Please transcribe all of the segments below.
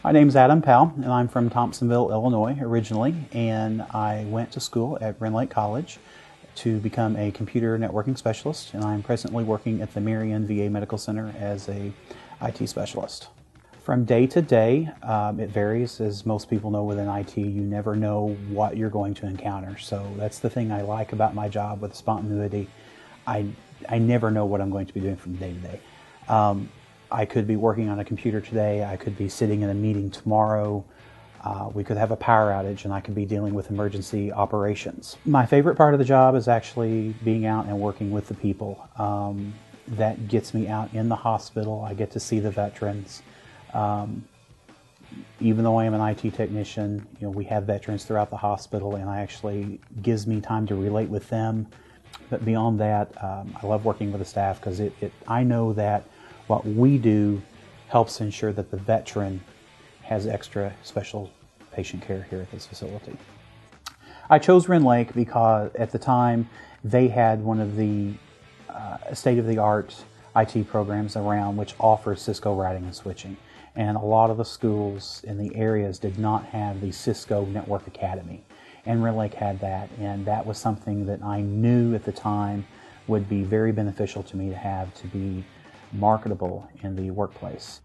My name's Adam Powell, and I'm from Thompsonville, Illinois originally, and I went to school at Rend Lake College to become a computer networking specialist, and I'm presently working at the Marion VA Medical Center as a IT specialist. From day to day, it varies. As most people know within IT, you never know what you're going to encounter. So that's the thing I like about my job with spontaneity. I never know what I'm going to be doing from day to day. I could be working on a computer today, I could be sitting in a meeting tomorrow, we could have a power outage and I could be dealing with emergency operations. My favorite part of the job is actually being out and working with the people. That gets me out in the hospital, I get to see the veterans. Even though I am an IT technician, we have veterans throughout the hospital, and I actually gives me time to relate with them. But beyond that, I love working with the staff because I know that what we do helps ensure that the veteran has extra special patient care here at this facility. I chose Rend Lake because at the time they had one of the state-of-the-art IT programs around which offers Cisco routing and switching. And a lot of the schools in the areas did not have the Cisco Network Academy. And Rend Lake had that, and that was something that I knew at the time would be very beneficial to me to have to be marketable in the workplace.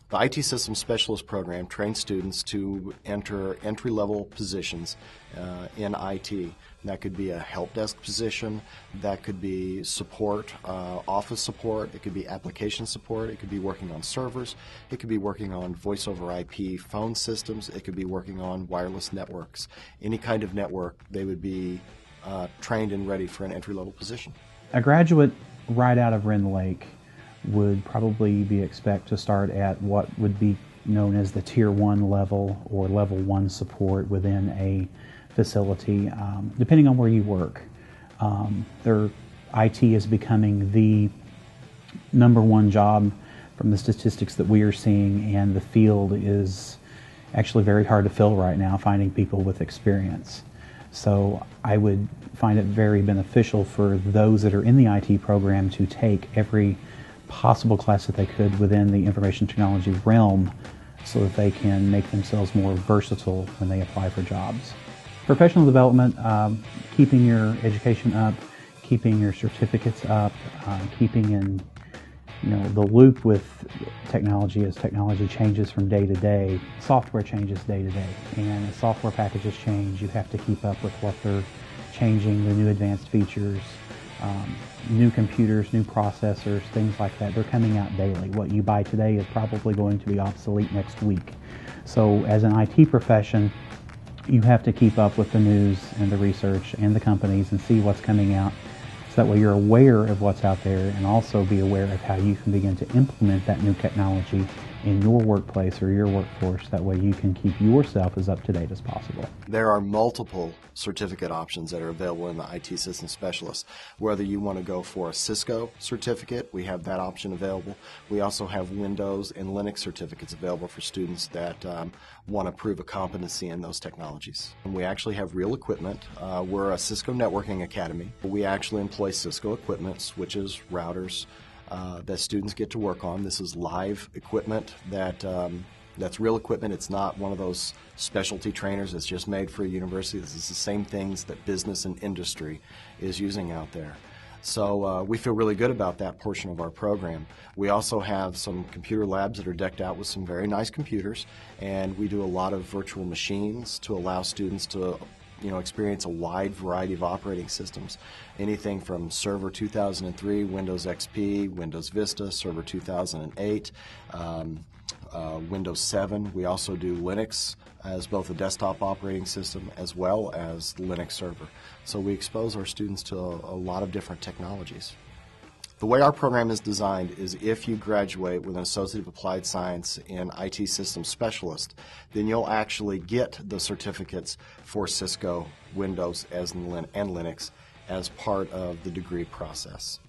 The IT Systems Specialist program trains students to enter entry-level positions in IT. And that could be a help desk position, that could be support, office support, it could be application support, it could be working on servers, it could be working on voice over IP phone systems, it could be working on wireless networks. Any kind of network, they would be trained and ready for an entry-level position. A graduate right out of Rend Lake would probably be expected to start at what would be known as the Tier 1 level or Level 1 support within a facility, depending on where you work. Their IT is becoming the #1 job from the statistics that we are seeing, and the field is actually very hard to fill right now, finding people with experience. So I would find it very beneficial for those that are in the IT program to take every possible class that they could within the information technology realm so that they can make themselves more versatile when they apply for jobs. Professional development, keeping your education up, keeping your certificates up, keeping in the loop with technology as technology changes from day to day. Software changes day to day, and as software packages change, you have to keep up with what they're changing, the new advanced features. New computers, new processors, things like that. They're coming out daily. What you buy today is probably going to be obsolete next week. So as an IT profession, you have to keep up with the news and the research and the companies and see what's coming out. So that way you're aware of what's out there and also be aware of how you can begin to implement that new technology in your workplace or your workforce. That way you can keep yourself as up to date as possible. There are multiple certificate options that are available in the IT Systems Specialist. Whether you want to go for a Cisco certificate, we have that option available. We also have Windows and Linux certificates available for students that want to prove a competency in those technologies. And we actually have real equipment. We're a Cisco Networking Academy. We actually employ Cisco equipment, switches, routers, that students get to work on. This is live equipment that's real equipment. It's not one of those specialty trainers that's just made for a university. This is the same things that business and industry is using out there. So we feel really good about that portion of our program. We also have some computer labs that are decked out with some very nice computers, and we do a lot of virtual machines to allow students to experience a wide variety of operating systems. Anything from Server 2003, Windows XP, Windows Vista, Server 2008, Windows 7. We also do Linux as both a desktop operating system as well as Linux server. So we expose our students to a lot of different technologies. The way our program is designed is if you graduate with an Associate of Applied Science in IT Systems Specialist, then you'll actually get the certificates for Cisco, Windows, and Linux as part of the degree process.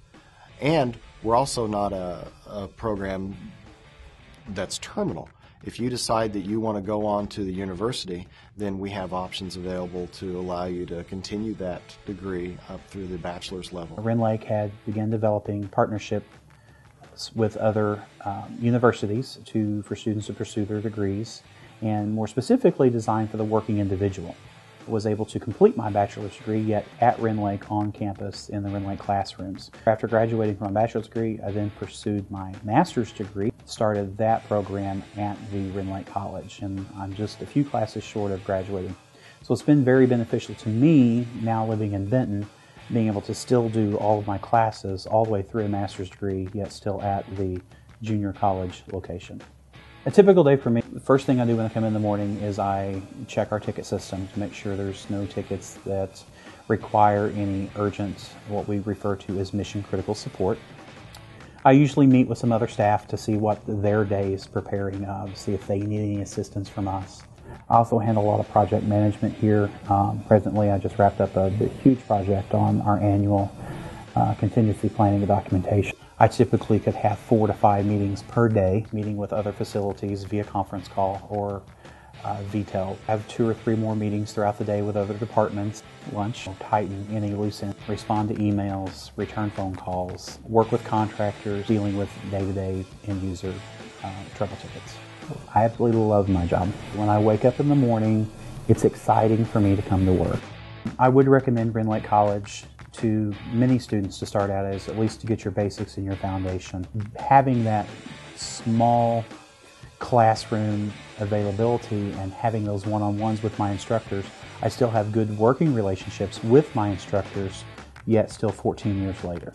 And we're also not a program that's terminal. If you decide that you want to go on to the university, then we have options available to allow you to continue that degree up through the bachelor's level. Rend Lake had begun developing partnerships with other universities for students to pursue their degrees, and more specifically designed for the working individual. I was able to complete my bachelor's degree yet at Rend Lake on campus in the Rend Lake classrooms. After graduating from my bachelor's degree, I then pursued my master's degree, started that program at the Rend Lake College, and I'm just a few classes short of graduating. So it's been very beneficial to me, now living in Benton, being able to still do all of my classes all the way through a master's degree, yet still at the junior college location. A typical day for me, the first thing I do when I come in the morning is I check our ticket system to make sure there's no tickets that require any urgent, what we refer to as mission critical support. I usually meet with some other staff to see what their day is preparing of, see if they need any assistance from us. I also handle a lot of project management here. Presently, I just wrapped up a huge project on our annual contingency planning and documentation. I typically could have 4 to 5 meetings per day, meeting with other facilities via conference call or VTEL. I have 2 or 3 more meetings throughout the day with other departments. Lunch, tighten any loose ends, respond to emails, return phone calls, work with contractors, dealing with day-to-day end-user trouble tickets. I absolutely love my job. When I wake up in the morning, it's exciting for me to come to work. I would recommend Rend Lake College to many students to start out as, at least to get your basics and your foundation. Having that small classroom availability and having those one-on-ones with my instructors, I still have good working relationships with my instructors, yet still 14 years later.